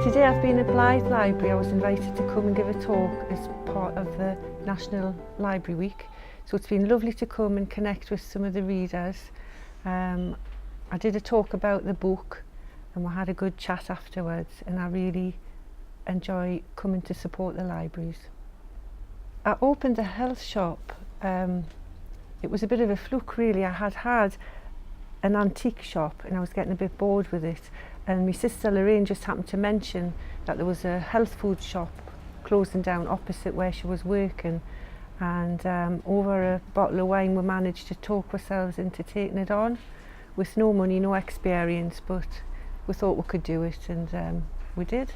Today I've been at Blyth Library. I was invited to come and give a talk as part of the National Library Week. So it's been lovely to come and connect with some of the readers. I did a talk about the book and we had a good chat afterwards, and I really enjoy coming to support the libraries. I opened a health shop. It was a bit of a fluke really. I had an antique shop and I was getting a bit bored with it, and my sister Lorraine just happened to mention that there was a health food shop closing down opposite where she was working, and over a bottle of wine we managed to talk ourselves into taking it on with no money, no experience, but we thought we could do it, and we did.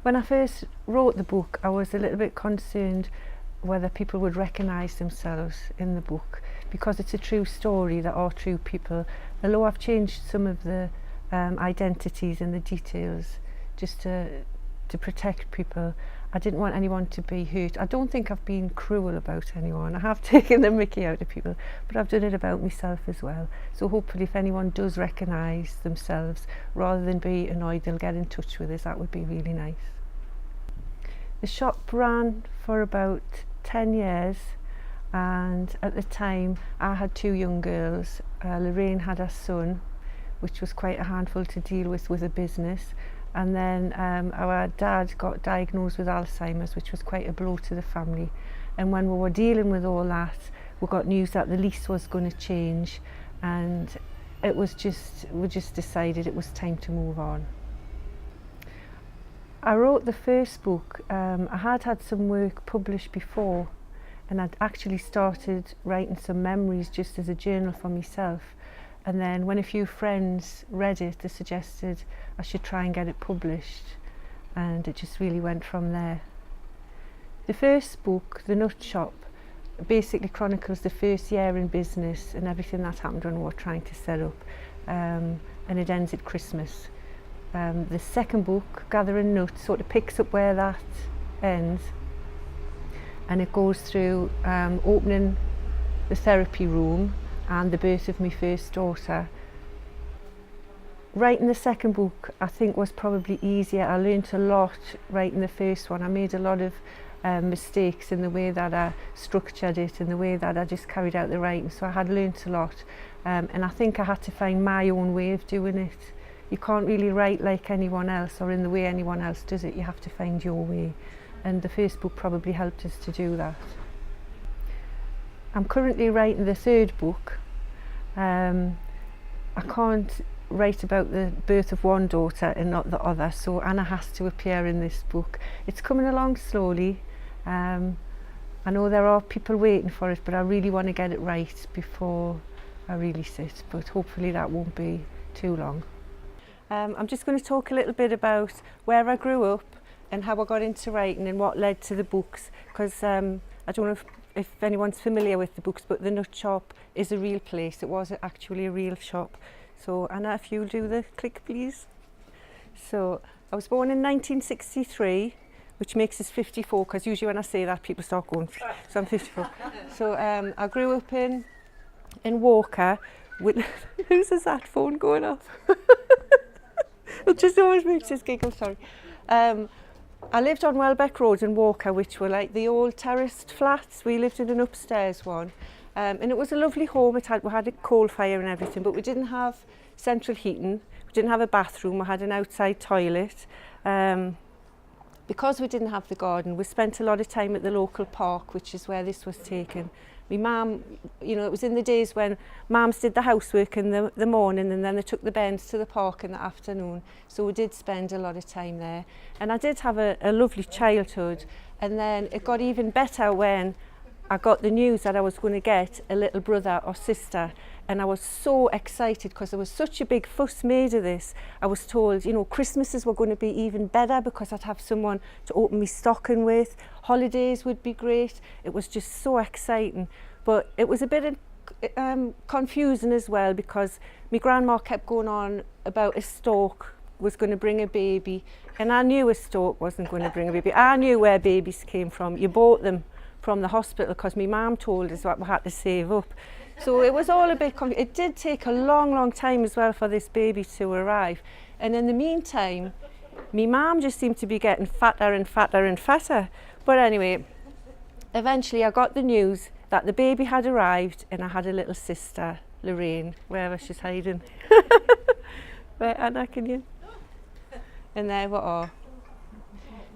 When I first wrote the book, I was a little bit concerned whether people would recognise themselves in the book, because it's a true story, there are true people. Although I've changed some of the identities and the details just to protect people, I didn't want anyone to be hurt. I don't think I've been cruel about anyone. I have taken the mickey out of people, but I've done it about myself as well. So hopefully if anyone does recognise themselves, rather than be annoyed, they'll get in touch with us. That would be really nice. The shop ran for about 10 years, and at the time I had 2 young girls. Lorraine had a son, which was quite a handful to deal with a business, and then our dad got diagnosed with Alzheimer's, which was quite a blow to the family. And when we were dealing with all that, we got news that the lease was going to change, and we just decided it was time to move on. I wrote the first book. I had some work published before, and I'd actually started writing some memories just as a journal for myself. And then when a few friends read it, they suggested I should try and get it published, and it just really went from there. The first book, The Nut Shop, basically chronicles the first year in business and everything that happened when we were trying to set up, and it ends at Christmas. The second book, Gathering Nuts, sort of picks up where that ends, and it goes through opening the therapy room and the birth of my first daughter. Writing the second book, I think, was probably easier. I learnt a lot writing the first one. I made a lot of mistakes in the way that I structured it and the way that I just carried out the writing, so I had learnt a lot, and I think I had to find my own way of doing it. You can't really write like anyone else or in the way anyone else does it. You have to find your way, and the first book probably helped us to do that. I'm currently writing the third book. I can't write about the birth of one daughter and not the other, so Anna has to appear in this book. It's coming along slowly. I know there are people waiting for it, but I really want to get it right before I release it, but hopefully that won't be too long. I'm just going to talk a little bit about where I grew up and how I got into writing and what led to the books, because I don't know if anyone's familiar with the books, but the Nut Shop is a real place. It was actually a real shop. So Anna, if you'll do the click please. So I was born in 1963, which makes us 54, because usually when I say that people start going, so I'm 54. So I grew up in Walker with, whose is that phone going off? It just always makes us giggle, sorry. I lived on Welbeck Road in Walker, which were like the old terraced flats. We lived in an upstairs one, and it was a lovely home. We had a coal fire and everything, but we didn't have central heating. We didn't have a bathroom. We had an outside toilet. Because we didn't have the garden, we spent a lot of time at the local park, which is where this was taken. My mum, you know, it was in the days when mums did the housework in the morning, and then they took the bairns to the park in the afternoon. So we did spend a lot of time there. And I did have a lovely childhood. And then it got even better when I got the news that I was going to get a little brother or sister. And I was so excited because there was such a big fuss made of this. I was told, you know, Christmases were going to be even better because I'd have someone to open my stocking with. Holidays would be great. It was just so exciting. But it was a bit confusing as well, because my grandma kept going on about a stork was going to bring a baby. And I knew a stork wasn't going to bring a baby. I knew where babies came from. You bought them from the hospital because my mum told us what we had to save up. So it was all a bit it did take a long time as well for this baby to arrive. And in the meantime, my mum just seemed to be getting fatter and fatter and fatter. But anyway, eventually I got the news that the baby had arrived and I had a little sister, Lorraine, wherever she's hiding. Where, Anna, can you? And there we are.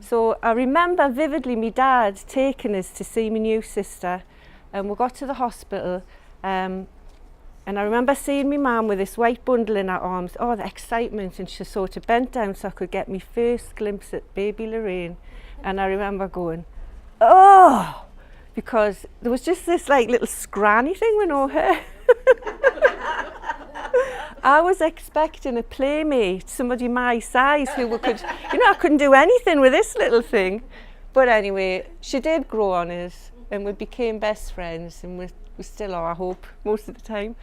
So I remember vividly my dad taking us to see my new sister, and we got to the hospital, and I remember seeing my mum with this white bundle in her arms, oh, the excitement, and she sort of bent down so I could get my first glimpse at baby Lorraine. And I remember going, oh, because there was just this like little scranny thing with no hair. I was expecting a playmate, somebody my size who could, I couldn't do anything with this little thing. But anyway, she did grow on us and we became best friends, and we still are, I hope, most of the time.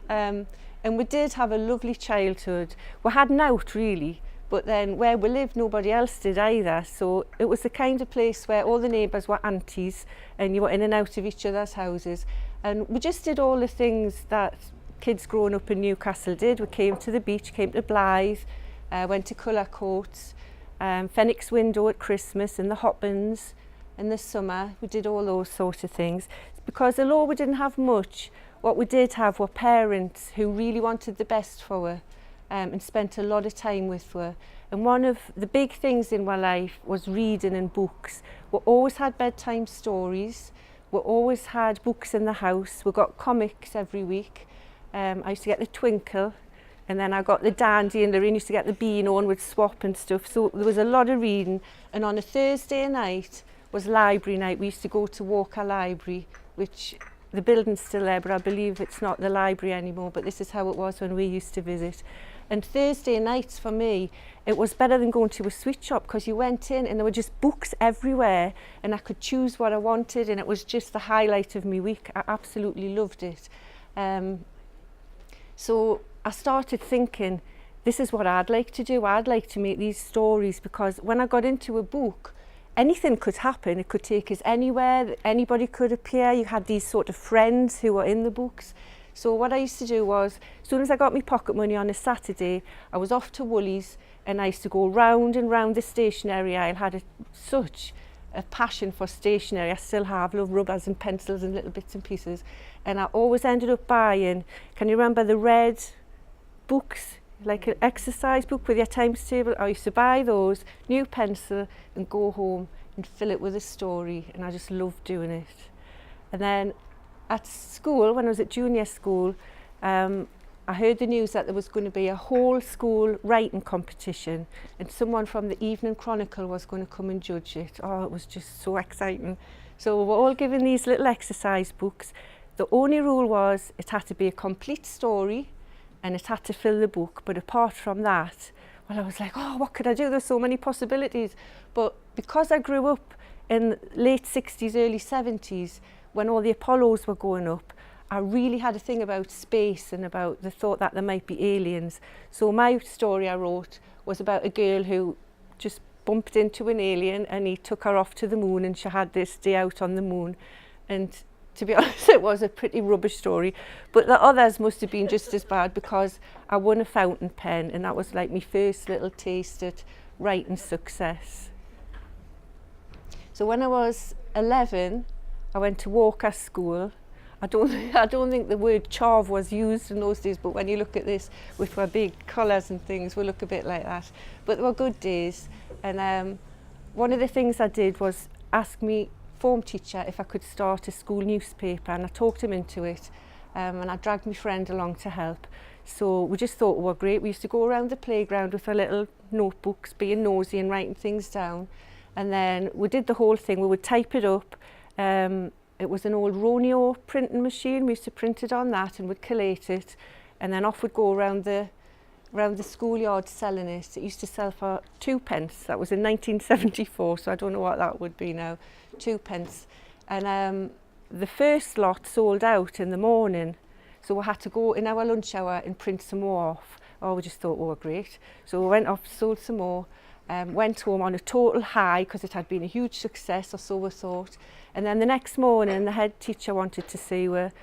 And we did have a lovely childhood. We had an out really, but then where we lived nobody else did either. So it was the kind of place where all the neighbours were aunties and you were in and out of each other's houses. And we just did all the things that kids growing up in Newcastle did. We came to the beach, came to Blyth, went to Colour Coats, Phoenix Window at Christmas, and the Hoppins in the summer. We did all those sort of things. Because although we didn't have much, what we did have were parents who really wanted the best for her and spent a lot of time with her. And one of the big things in my life was reading and books. We always had bedtime stories. We always had books in the house. We got comics every week. I used to get the Twinkle, and then I got the Dandy, and Lorraine used to get the Beano and would swap and stuff. So there was a lot of reading. And on a Thursday night was library night. We used to go to Walker Library, which the building's still there, but I believe it's not the library anymore. But this is how it was when we used to visit. And Thursday nights for me, it was better than going to a sweet shop, because you went in and there were just books everywhere and I could choose what I wanted, and it was just the highlight of my week. I absolutely loved it. So I started thinking, this is what I'd like to do. I'd like to make these stories, because when I got into a book, anything could happen. It could take us anywhere, anybody could appear. You had these sort of friends who were in the books. So what I used to do was, as soon as I got my pocket money on a Saturday, I was off to Woolies and I used to go round and round the stationery aisle. I had such a passion for stationery. I still have, love rubbers and pencils and little bits and pieces. And I always ended up buying, can you remember the red books, like an exercise book with your times table? I used to buy those, new pencil, and go home and fill it with a story, and I just loved doing it. And then at school, when I was at junior school, I heard the news that there was going to be a whole school writing competition, and someone from the Evening Chronicle was going to come and judge it. Oh, it was just so exciting. So we were all given these little exercise books. The only rule was it had to be a complete story and it had to fill the book. But apart from that, well, I was like, oh, what could I do? There's so many possibilities. But because I grew up in late 60s, early 70s, when all the Apollos were going up, I really had a thing about space and about the thought that there might be aliens. So my story I wrote was about a girl who just bumped into an alien and he took her off to the moon, and she had this day out on the moon. And to be honest, it was a pretty rubbish story, but the others must have been just as bad, because I won a fountain pen, and that was like my first little taste at writing success. So when I was 11, I went to Walker School. I don't think the word chav was used in those days, but when you look at this with our big colours and things, we look a bit like that. But they were good days, and one of the things I did was ask me form teacher if I could start a school newspaper, and I talked him into it, and I dragged my friend along to help. So we just thought we were great. We used to go around the playground with our little notebooks, being nosy and writing things down, and then we did the whole thing. We would type it up. It was an old Roneo printing machine. We used to print it on that and would collate it, and then off we'd go around the schoolyard selling it. It used to sell for 2p. That was in 1974, so I don't know what that would be now. 2p. And the first lot sold out in the morning, so we had to go in our lunch hour and print some more off. Oh, we just thought, oh, great. So we went off, sold some more, went home on a total high, because it had been a huge success, or so we thought. And then the next morning, the head teacher wanted to see her,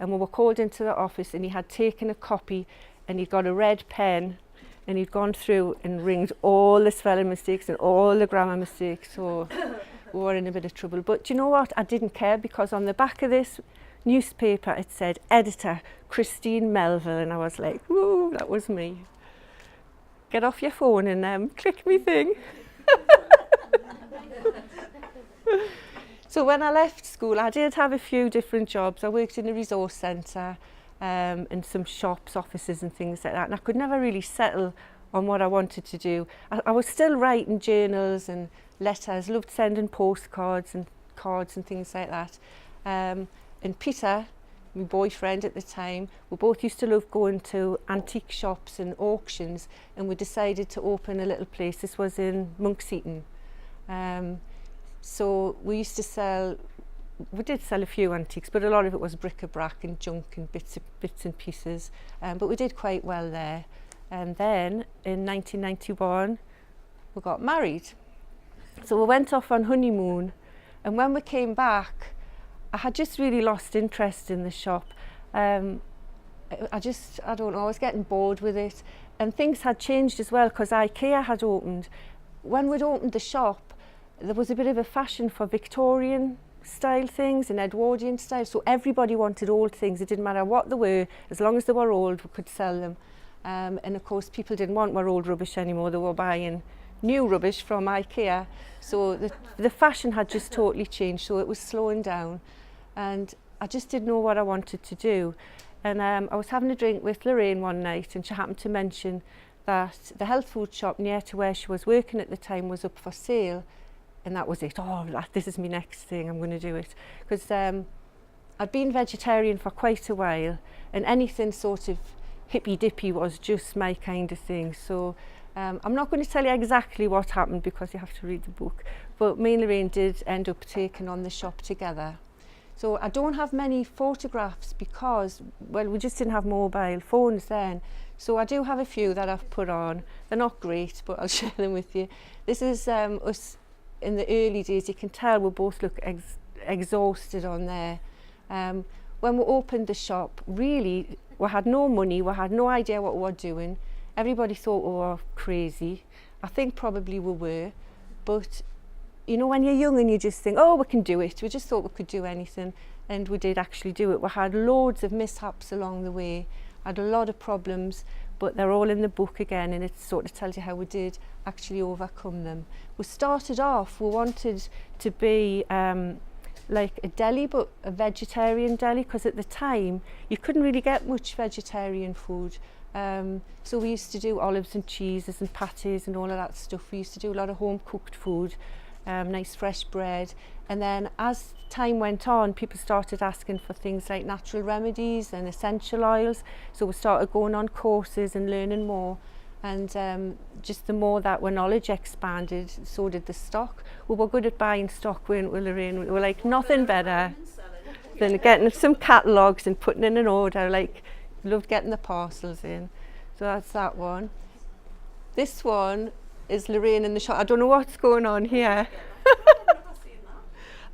and we were called into the office, and he had taken a copy, and he got a red pen, and he'd gone through and ringed all the spelling mistakes and all the grammar mistakes, so we were in a bit of trouble. But do you know what? I didn't care, because on the back of this newspaper it said editor Christine Melville, and I was like, woo, that was me. Get off your phone and click me thing. So when I left school, I did have a few different jobs. I worked in a resource centre and some shops, offices and things like that, and I could never really settle on what I wanted to do. I was still writing journals and letters, loved sending postcards and cards and things like that. And Peter, my boyfriend at the time, we both used to love going to antique shops and auctions, and we decided to open a little place. This was in Monkseaton. So we used to sell, we did sell a few antiques, but a lot of it was bric-a-brac and junk and bits and pieces. But we did quite well there. And then in 1991, we got married. So we went off on honeymoon, and when we came back, I had just really lost interest in the shop. I don't know, I was getting bored with it. And things had changed as well, because IKEA had opened. When we'd opened the shop, there was a bit of a fashion for Victorian style things and Edwardian style, so everybody wanted old things. It didn't matter what they were, as long as they were old, we could sell them. And of course people didn't want our old rubbish anymore, they were buying new rubbish from IKEA. So the fashion had just totally changed, so it was slowing down. And I just didn't know what I wanted to do. And I was having a drink with Lorraine one night, and she happened to mention that the health food shop near to where she was working at the time was up for sale. And that was it. Oh, this is my next thing, I'm going to do it. Because I'd been vegetarian for quite a while, and anything sort of hippy-dippy was just my kind of thing. So I'm not going to tell you exactly what happened, because you have to read the book. But me and Lorraine did end up taking on the shop together. So I don't have many photographs because, well, we just didn't have mobile phones then. So I do have a few that I've put on. They're not great, but I'll share them with you. This is us in the early days. You can tell we both look exhausted on there. When we opened the shop, really, we had no money, we had no idea what we were doing. Everybody thought we were crazy. I think probably we were, but you know, when you're young and you just think, oh, we can do it. We just thought we could do anything, and we did actually do it. We had loads of mishaps along the way, had a lot of problems, but they're all in the book again, and it sort of tells you how we did actually overcome them. We started off, we wanted to be like a deli, but a vegetarian deli, because at the time you couldn't really get much vegetarian food. So we used to do olives and cheeses and patties and all of that stuff. We used to do a lot of home cooked food, nice fresh bread. And then as time went on, people started asking for things like natural remedies and essential oils. So we started going on courses and learning more. And just the more that our knowledge expanded, so did the stock. We were good at buying stock, weren't we, Lorraine? We were like, nothing better than getting some catalogues and putting in an order. Like, loved getting the parcels in. So that's that one. This one is Lorraine in the shop. I don't know what's going on here.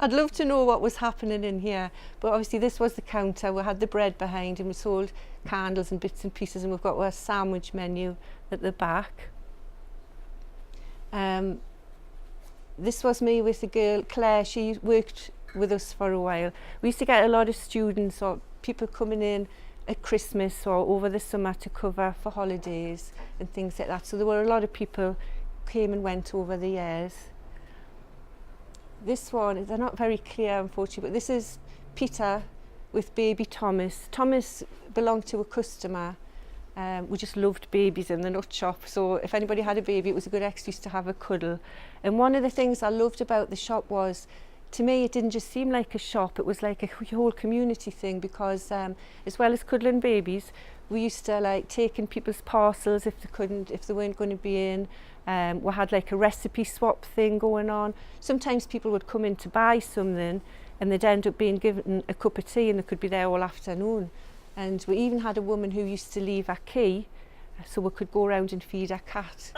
I'd love to know what was happening in here, but obviously this was the counter. We had the bread behind, and we sold candles and bits and pieces, and we've got our sandwich menu at the back. This was me with the girl Claire. She worked with us for a while. We used to get a lot of students or people coming in at Christmas or over the summer to cover for holidays and things like that. So there were a lot of people came and went over the years. This one, they're not very clear unfortunately, but this is Peter with baby Thomas. Thomas belonged to a customer. We just loved babies in the nut shop, so if anybody had a baby, it was a good excuse to have a cuddle. And one of the things I loved about the shop was, to me, it didn't just seem like a shop, it was like a whole community thing, because as well as cuddling babies, we used to like take in people's parcels if they weren't going to be in. We had like a recipe swap thing going on. Sometimes people would come in to buy something and they'd end up being given a cup of tea, and they could be there all afternoon. And we even had a woman who used to leave her key so we could go around and feed her cat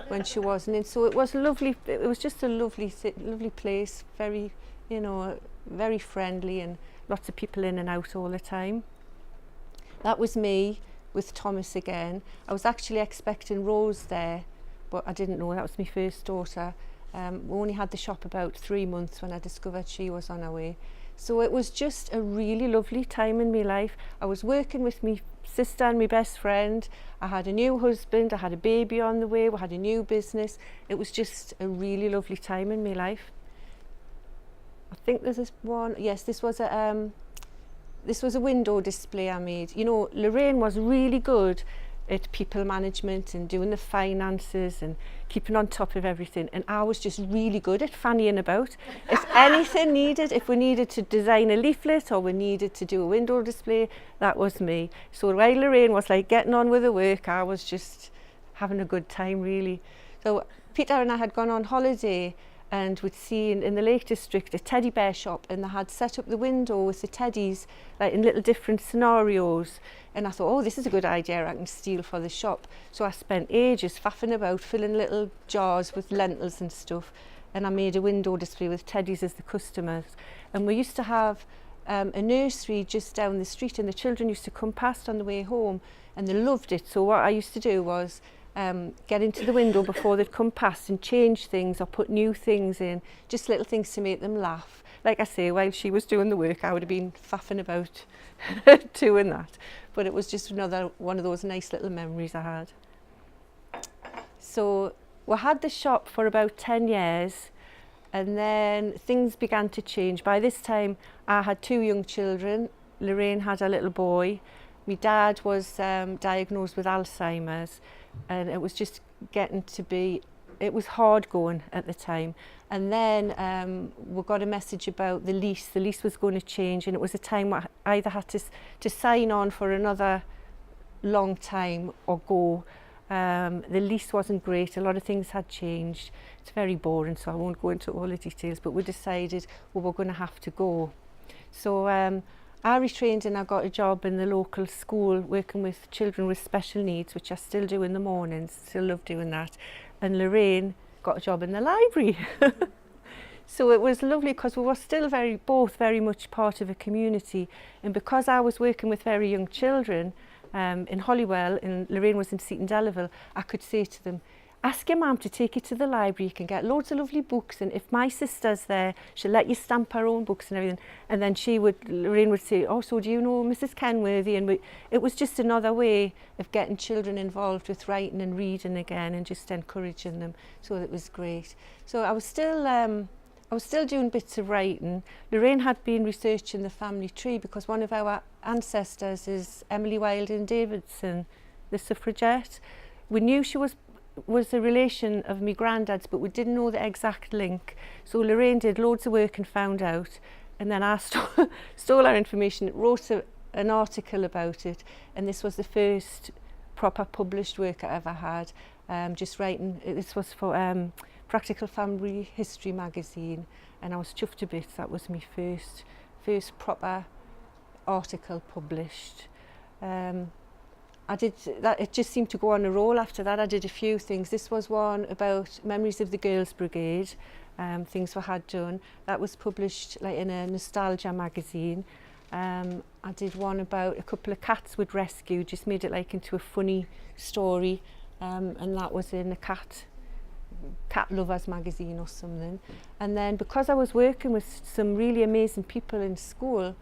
when she wasn't in. So it was lovely. It was just a lovely place, very, you know, very friendly, and lots of people in and out all the time. That was me with Thomas again. I was actually expecting Rose there, but I didn't know, that was my first daughter. We only had the shop about 3 months when I discovered she was on her way. So it was just a really lovely time in my life. I was working with my sister and my best friend. I had a new husband, I had a baby on the way, we had a new business. It was just a really lovely time in my life. I think there's this one, yes, this was a window display I made. You know, Lorraine was really good at people management and doing the finances and keeping on top of everything, and I was just really good at fannying about. If anything needed, if we needed to design a leaflet or we needed to do a window display, that was me. So while Lorraine was like getting on with the work, I was just having a good time really. So Peter and I had gone on holiday, and we'd seen in the Lake District a teddy bear shop, and they had set up the window with the teddies like in little different scenarios, and I thought, oh, this is a good idea, I can steal for the shop. So I spent ages faffing about, filling little jars with lentils and stuff, and I made a window display with teddies as the customers. And we used to have a nursery just down the street, and the children used to come past on the way home and they loved it. So what I used to do was get into the window before they'd come past and change things or put new things in, just little things to make them laugh. Like I say, while she was doing the work, I would have been faffing about doing that. But it was just another one of those nice little memories I had. So we had the shop for about 10 years, and then things began to change. By this time, I had 2 young children. Lorraine had a little boy. My dad was diagnosed with Alzheimer's, and it was just getting to be, it was hard going at the time. And then we got a message about the lease. The lease was going to change, and it was a time where I either had to sign on for another long time or go. The lease wasn't great, a lot of things had changed. It's very boring, so I won't go into all the details, but we decided we were going to have to go. So I retrained and I got a job in the local school working with children with special needs, which I still do in the mornings, still love doing that. And Lorraine got a job in the library. So it was lovely because we were still both very much part of a community. And because I was working with very young children in Holywell and Lorraine was in Seaton Delaval, I could say to them, ask your mum to take you to the library, you can get loads of lovely books, and if my sister's there, she'll let you stamp her own books and everything. And then Lorraine would say, oh, so do you know Mrs. Kenworthy? And it was just another way of getting children involved with writing and reading again and just encouraging them. So it was great. So I was still doing bits of writing. Lorraine had been researching the family tree because one of our ancestors is Emily Wilding Davidson, the suffragette. We knew she was a relation of my granddad's, but we didn't know the exact link. So Lorraine did loads of work and found out, and then I stole our information, wrote an article about it, and this was the first proper published work I ever had. Just writing, this was for Practical Family History magazine, and I was chuffed to bits. That was my first proper article published. I did that, it just seemed to go on a roll after that. I did a few things. This was one about memories of the Girls' Brigade, things we had done. That was published like in a nostalgia magazine. I did one about a couple of cats we'd rescued, just made it like into a funny story, and that was in a cat lovers magazine or something. And then because I was working with some really amazing people in school,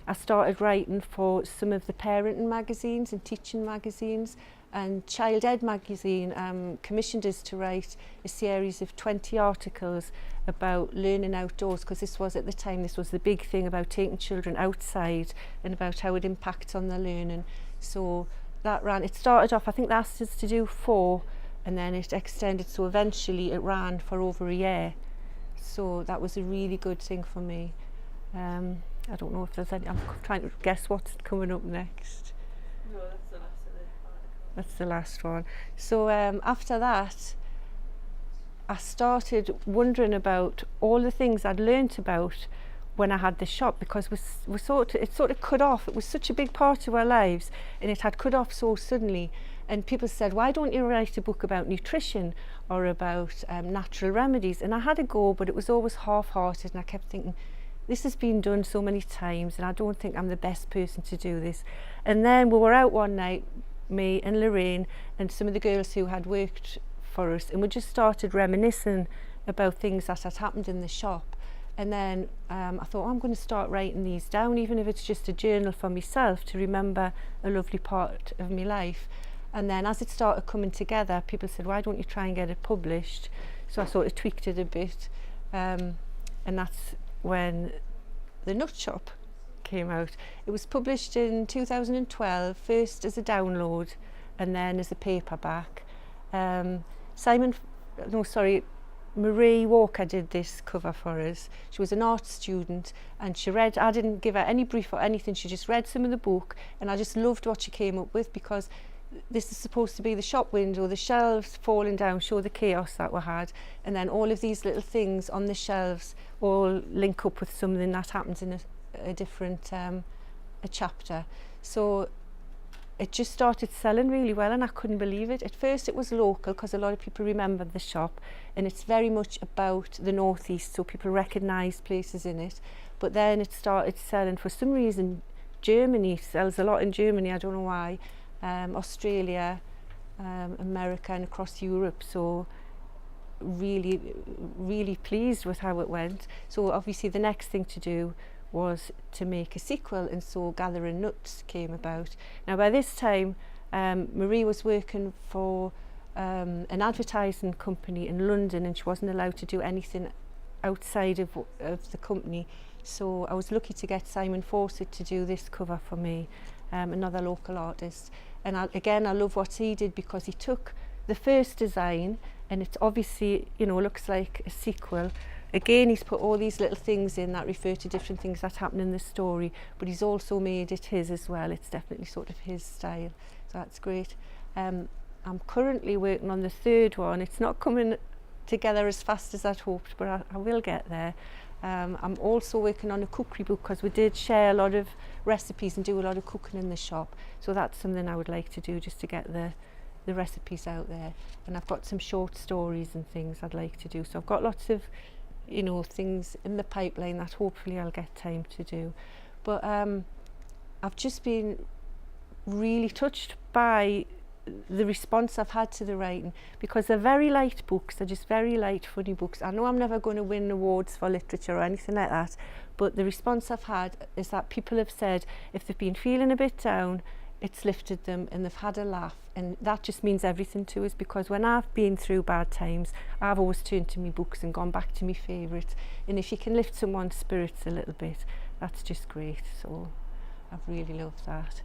I started writing for some of the parenting magazines and teaching magazines, and Child Ed magazine commissioned us to write a series of 20 articles about learning outdoors, because this was at the time, this was the big thing about taking children outside and about how it impacts on their learning. So that ran, it started off, I think they asked us to do 4, and then it extended, so eventually it ran for over a year. So that was a really good thing for me. I don't know if there's any, I'm trying to guess what's coming up next. No, that's the last of the article. That's the last one. So after that, I started wondering about all the things I'd learnt about when I had the shop, because it sort of cut off. It was such a big part of our lives, and it had cut off so suddenly. And people said, why don't you write a book about nutrition or about natural remedies? And I had a go, but it was always half-hearted, and I kept thinking, this has been done so many times and I don't think I'm the best person to do this. And then we were out one night, me and Lorraine and some of the girls who had worked for us, and we just started reminiscing about things that had happened in the shop. And then I thought, I'm going to start writing these down, even if it's just a journal for myself to remember a lovely part of my life. And then as it started coming together, people said, why don't you try and get it published? So I sort of tweaked it a bit, and that's when The Nut Shop came out. It was published in 2012, first as a download and then as a paperback. Marie Walker did this cover for us. She was an art student and she read, I didn't give her any brief or anything, she just read some of the book and I just loved what she came up with, because this is supposed to be the shop window, the shelves falling down show the chaos that we had, and then all of these little things on the shelves all link up with something that happens in a different a chapter. So it just started selling really well and I couldn't believe it. At first it was local because a lot of people remembered the shop, and it's very much about the northeast, so people recognise places in it. But then it started selling, for some reason Germany sells a lot in Germany, I don't know why, Australia, America and across Europe, so really pleased with how it went. So obviously the next thing to do was to make a sequel, and so Gathering Nuts came about. Now by this time Marie was working for an advertising company in London and she wasn't allowed to do anything outside of the company, so I was lucky to get Simon Fawcett to do this cover for me, another local artist. And I love what he did, because he took the first design and it's obviously, you know, looks like a sequel. Again, he's put all these little things in that refer to different things that happen in the story, but he's also made it his as well. It's definitely sort of his style, so that's great. I'm currently working on the third one. It's not coming together as fast as I'd hoped, but I will get there. I'm also working on a cookery book, because we did share a lot of recipes and do a lot of cooking in the shop, so that's something I would like to do, just to get the recipes out there. And I've got some short stories and things I'd like to do, so I've got lots of, you know, things in the pipeline that hopefully I'll get time to do. But I've just been really touched by the response I've had to the writing, because they're very light books, they're just very light, funny books. I know I'm never going to win awards for literature or anything like that, but the response I've had is that people have said if they've been feeling a bit down, it's lifted them and they've had a laugh, and that just means everything to us, because when I've been through bad times, I've always turned to my books and gone back to my favourites, and if you can lift someone's spirits a little bit, that's just great. So I've really loved that.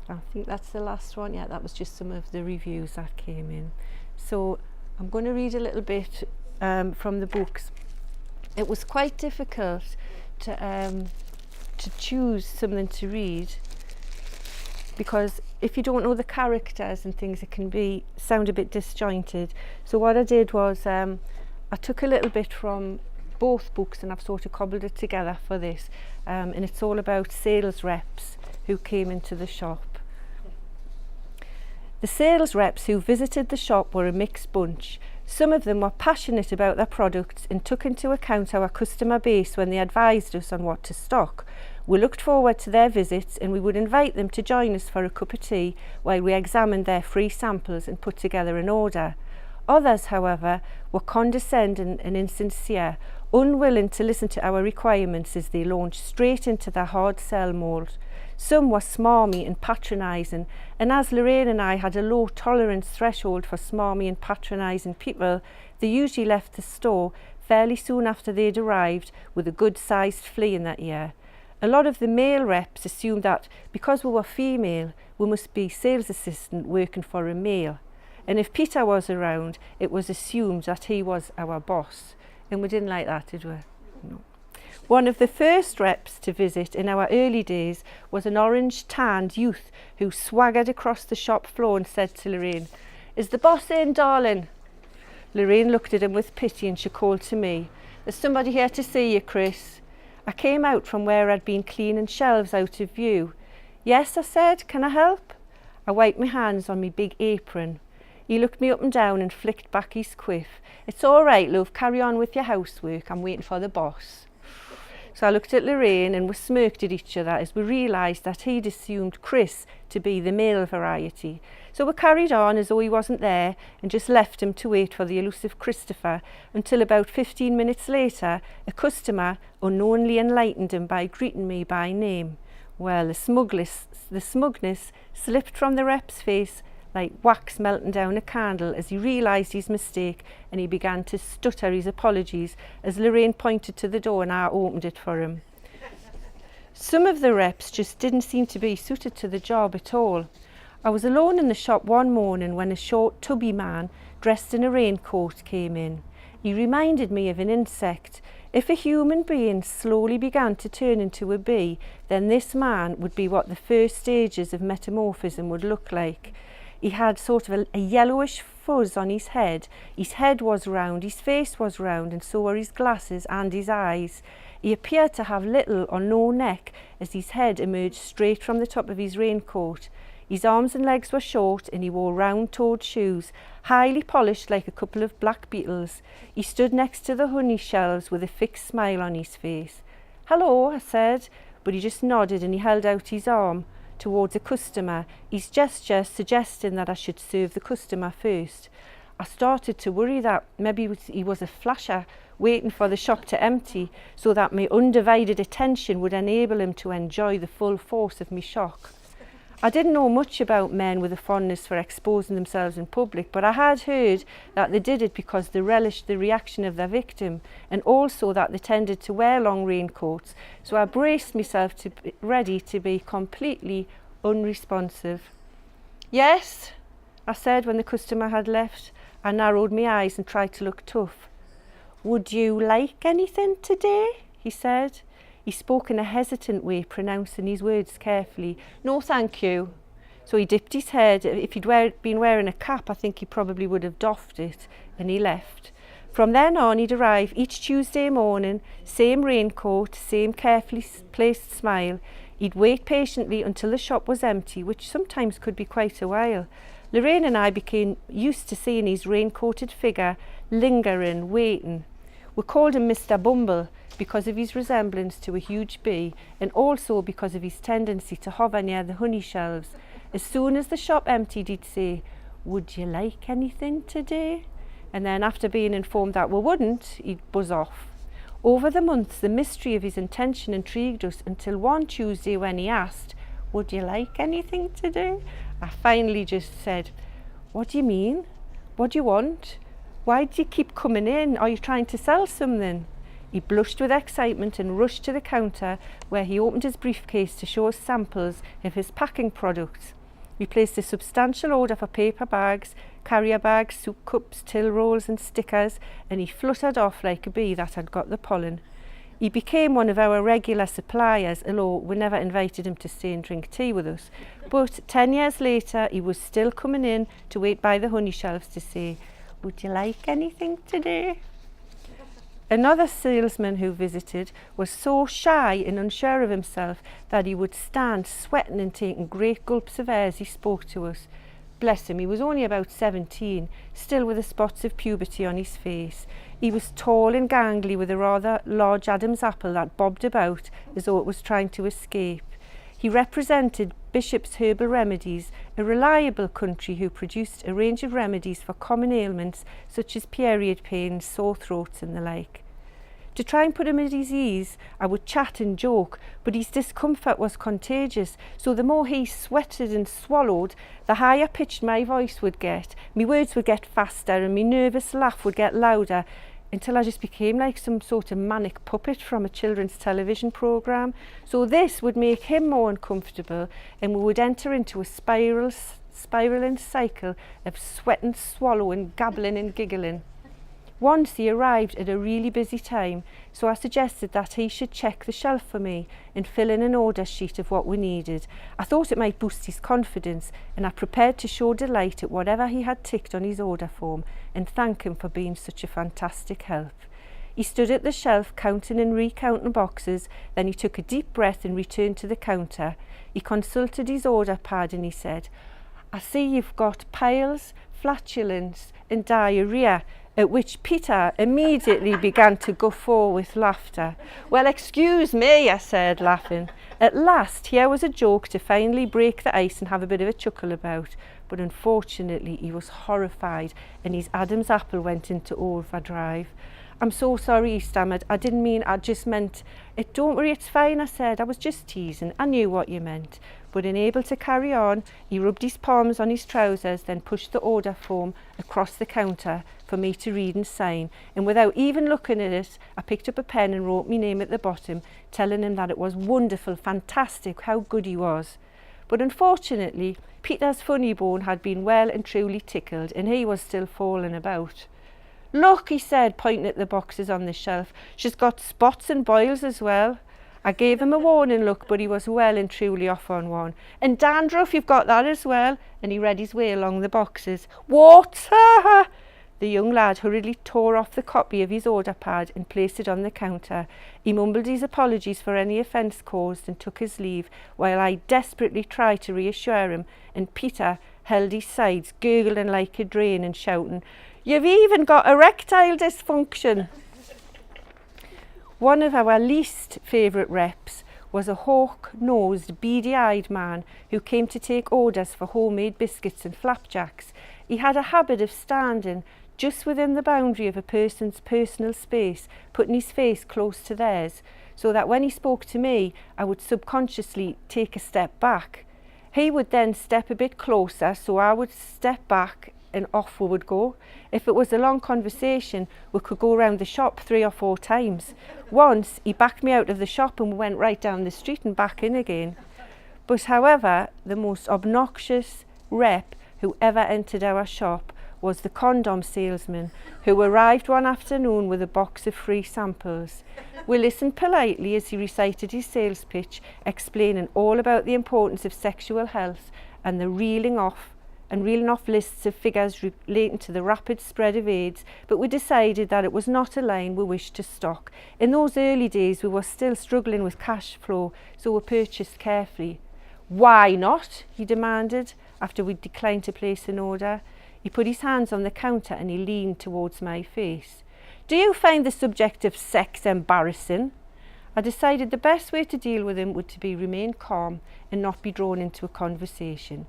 I think that's the last one. Yeah, that was just some of the reviews that came in. So I'm going to read a little bit from the books. It was quite difficult to choose something to read, because if you don't know the characters and things, it can sound a bit disjointed. So what I did was I took a little bit from both books and I've sort of cobbled it together for this, and it's all about sales reps who came into the shop. The sales reps who visited the shop were a mixed bunch. Some of them were passionate about their products and took into account our customer base when they advised us on what to stock. We looked forward to their visits and we would invite them to join us for a cup of tea while we examined their free samples and put together an order. Others, however, were condescending and insincere, unwilling to listen to our requirements as they launched straight into their hard sell mode. Some were smarmy and patronising, and as Lorraine and I had a low tolerance threshold for smarmy and patronising people, they usually left the store fairly soon after they'd arrived with a good-sized flea in their ear. A lot of the male reps assumed that because we were female, we must be sales assistant working for a male. And if Peter was around, it was assumed that he was our boss. And we didn't like that, did we? No. One of the first reps to visit in our early days was an orange-tanned youth who swaggered across the shop floor and said to Lorraine, "Is the boss in, darling?" Lorraine looked at him with pity and she called to me, "There's somebody here to see you, Chris." I came out from where I'd been cleaning shelves out of view. "Yes," I said, "can I help?" I wiped my hands on my big apron. He looked me up and down and flicked back his quiff. "It's all right, love, carry on with your housework. I'm waiting for the boss." So I looked at Lorraine and we smirked at each other as we realised that he'd assumed Chris to be the male variety. So we carried on as though he wasn't there and just left him to wait for the elusive Christopher until about 15 minutes later a customer unknowingly enlightened him by greeting me by name. Well, the smugness slipped from the rep's face like wax melting down a candle as he realised his mistake, and he began to stutter his apologies as Lorraine pointed to the door and I opened it for him. Some of the reps just didn't seem to be suited to the job at all. I was alone in the shop one morning when a short tubby man dressed in a raincoat came in. He reminded me of an insect. If a human being slowly began to turn into a bee, then this man would be what the first stages of metamorphism would look like. He had sort of a yellowish fuzz on his head was round, his face was round, and so were his glasses and his eyes. He appeared to have little or no neck as his head emerged straight from the top of his raincoat. His arms and legs were short and he wore round-toed shoes, highly polished like a couple of black beetles. He stood next to the honey shelves with a fixed smile on his face. "Hello," I said, but he just nodded and he held out his arm towards a customer, his gesture suggesting that I should serve the customer first. I started to worry that maybe he was a flasher waiting for the shop to empty so that my undivided attention would enable him to enjoy the full force of my shock. I didn't know much about men with a fondness for exposing themselves in public, but I had heard that they did it because they relished the reaction of their victim, and also that they tended to wear long raincoats, so I braced myself to be ready to be completely unresponsive. "Yes," I said when the customer had left. I narrowed my eyes and tried to look tough. "Would you like anything today?" he said. He spoke in a hesitant way, pronouncing his words carefully. "No, thank you." So he dipped his head. If he'd been wearing a cap, I think he probably would have doffed it, and he left. From then on, he'd arrive each Tuesday morning, same raincoat, same carefully placed smile. He'd wait patiently until the shop was empty, which sometimes could be quite a while. Lorraine and I became used to seeing his raincoated figure lingering, waiting. We called him Mr. Bumble because of his resemblance to a huge bee, and also because of his tendency to hover near the honey shelves. As soon as the shop emptied, he'd say, "Would you like anything today?" And then after being informed that we wouldn't, he'd buzz off. Over the months, the mystery of his intention intrigued us until one Tuesday when he asked, "Would you like anything today?" I finally just said, "What do you mean? What do you want? Why do you keep coming in? Are you trying to sell something?" He blushed with excitement and rushed to the counter where he opened his briefcase to show us samples of his packing products. We placed a substantial order for paper bags, carrier bags, soup cups, till rolls and stickers, and he fluttered off like a bee that had got the pollen. He became one of our regular suppliers, although we never invited him to stay and drink tea with us. But 10 years later, he was still coming in to wait by the honey shelves to say, "Would you like anything today?" Another salesman who visited was so shy and unsure of himself that he would stand sweating and taking great gulps of air as he spoke to us. Bless him, he was only about 17, still with the spots of puberty on his face. He was tall and gangly with a rather large Adam's apple that bobbed about as though it was trying to escape. He represented Bishop's Herbal Remedies, a reliable country who produced a range of remedies for common ailments such as period pains, sore throats and the like. To try and put him at his ease, I would chat and joke, but his discomfort was contagious, so the more he sweated and swallowed, the higher pitched my voice would get. My words would get faster and my nervous laugh would get louder, until I just became like some sort of manic puppet from a children's television programme. So this would make him more uncomfortable, and we would enter into a spiralling cycle of sweating, swallowing, gabbling and giggling. Once he arrived at a really busy time, so I suggested that he should check the shelf for me and fill in an order sheet of what we needed. I thought it might boost his confidence, and I prepared to show delight at whatever he had ticked on his order form and thank him for being such a fantastic help. He stood at the shelf counting and recounting boxes, then he took a deep breath and returned to the counter. He consulted his order pad and he said, "I see you've got piles, flatulence and diarrhea, at which Peter immediately began to guffaw with laughter. "Well, excuse me," I said, laughing. At last, here was a joke to finally break the ice and have a bit of a chuckle about. But unfortunately, he was horrified and his Adam's apple went into overdrive. "I'm so sorry," he stammered. "I didn't mean, I just meant it." "Don't worry, it's fine," I said. "I was just teasing. I knew what you meant." But unable to carry on, he rubbed his palms on his trousers, then pushed the order form across the counter for me to read and sign. And without even looking at it, I picked up a pen and wrote my name at the bottom, telling him that it was wonderful, fantastic, how good he was. But unfortunately, Peter's funny bone had been well and truly tickled, and he was still falling about. "Look," he said, pointing at the boxes on the shelf. "She's got spots and boils as well." I gave him a warning look, but he was well and truly off on one. "And dandruff, you've got that as well." And he read his way along the boxes. "Water!" The young lad hurriedly tore off the copy of his order pad and placed it on the counter. He mumbled his apologies for any offence caused and took his leave, while I desperately tried to reassure him, and Peter held his sides, gurgling like a drain and shouting, "You've even got erectile dysfunction." One of our least favourite reps was a hawk-nosed, beady-eyed man who came to take orders for homemade biscuits and flapjacks. He had a habit of standing just within the boundary of a person's personal space, putting his face close to theirs, so that when he spoke to me, I would subconsciously take a step back. He would then step a bit closer, so I would step back and off we would go. If it was a long conversation, we could go round the shop 3 or 4 times. Once, he backed me out of the shop and we went right down the street and back in again. But however, the most obnoxious rep who ever entered our shop was the condom salesman, who arrived one afternoon with a box of free samples. We listened politely as he recited his sales pitch, explaining all about the importance of sexual health and the reeling off lists of figures relating to the rapid spread of AIDS, but we decided that it was not a line we wished to stock. In those early days, we were still struggling with cash flow, so we purchased carefully. "Why not?" he demanded, after we declined to place an order. He put his hands on the counter and he leaned towards my face. "Do you find the subject of sex embarrassing?" I decided the best way to deal with him would to be remain calm and not be drawn into a conversation.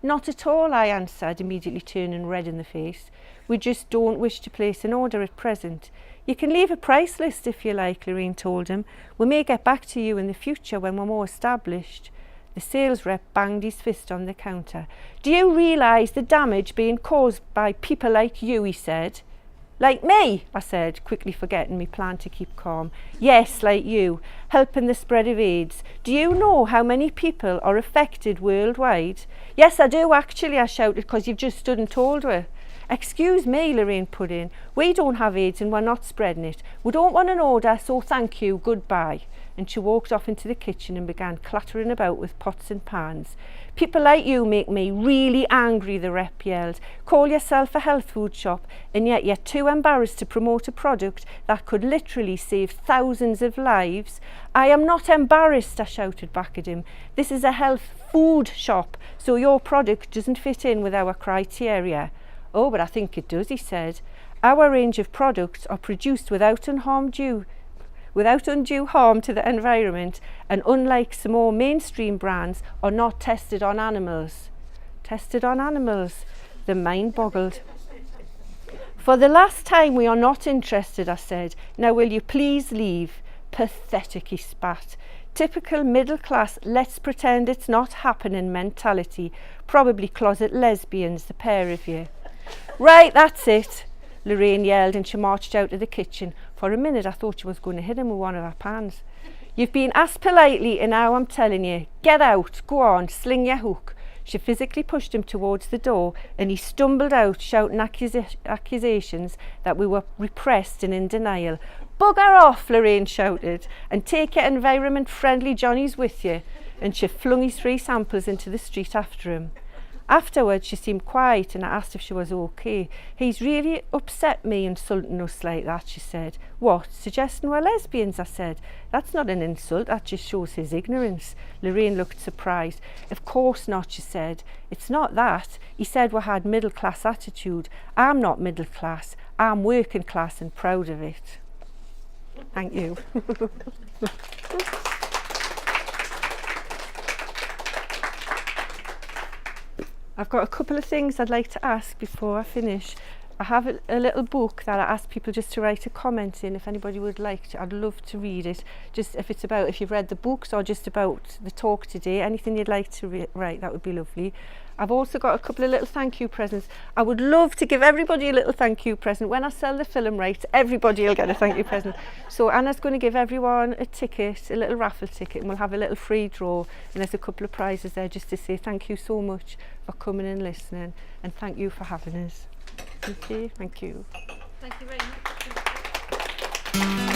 "Not at all," I answered, immediately turning red in the face. "We just don't wish to place an order at present." "You can leave a price list if you like," Lorraine told him. "We may get back to you in the future when we're more established." The sales rep banged his fist on the counter. "Do you realise the damage being caused by people like you?" he said. "Like me?" I said, quickly forgetting my plan to keep calm. "Yes, like you, helping the spread of AIDS. Do you know how many people are affected worldwide?" "Yes, I do actually," I shouted, "because you've just stood and told her." "Excuse me," Lorraine put in. "We don't have AIDS and we're not spreading it. We don't want an order, so thank you, goodbye." And she walked off into the kitchen and began clattering about with pots and pans. "People like you make me really angry," the rep yelled. "Call yourself a health food shop and yet you're too embarrassed to promote a product that could literally save thousands of lives." "I am not embarrassed," I shouted back at him. "This is a health food shop, so your product doesn't fit in with our criteria." "Oh, but I think it does," he said. "Our range of products are produced without undue harm to the environment, and unlike some more mainstream brands, are not tested on animals." Tested on animals? The mind boggled. "For the last time, we are not interested," I said. "Now will you please leave?" "Pathetic," he spat. "Typical middle class, let's pretend it's not happening mentality. Probably closet lesbians, the pair of you." "Right, that's it," Lorraine yelled, and she marched out of the kitchen. For a minute I thought she was going to hit him with one of her pans. "You've been asked politely and now I'm telling you. Get out, go on, sling your hook." She physically pushed him towards the door and he stumbled out, shouting accusations that we were repressed and in denial. "Bugger off," Lorraine shouted, "and take your environment-friendly Johnnies with you." And she flung his free samples into the street after him. Afterwards, she seemed quiet and I asked if she was okay. He's really upset me insulting us like that, she said. What, suggesting we're lesbians, I said. That's not an insult, that just shows his ignorance. Lorraine looked surprised. Of course not, she said. It's not that. He said we had middle class attitude. I'm not middle class. I'm working class and proud of it. Thank you. I've got a couple of things I'd like to ask before I finish. I have a little book that I ask people just to write a comment in if anybody would like to. I'd love to read it. Just if it's about, if you've read the books or just about the talk today, anything you'd like to write, that would be lovely. I've also got a couple of little thank you presents. I would love to give everybody a little thank you present. When I sell the film rights, everybody will get a thank you present. So Anna's going to give everyone a ticket, a little raffle ticket, and we'll have a little free draw. And there's a couple of prizes there just to say thank you so much for coming and listening, and thank you for having us. Okay, thank you. Thank you very much.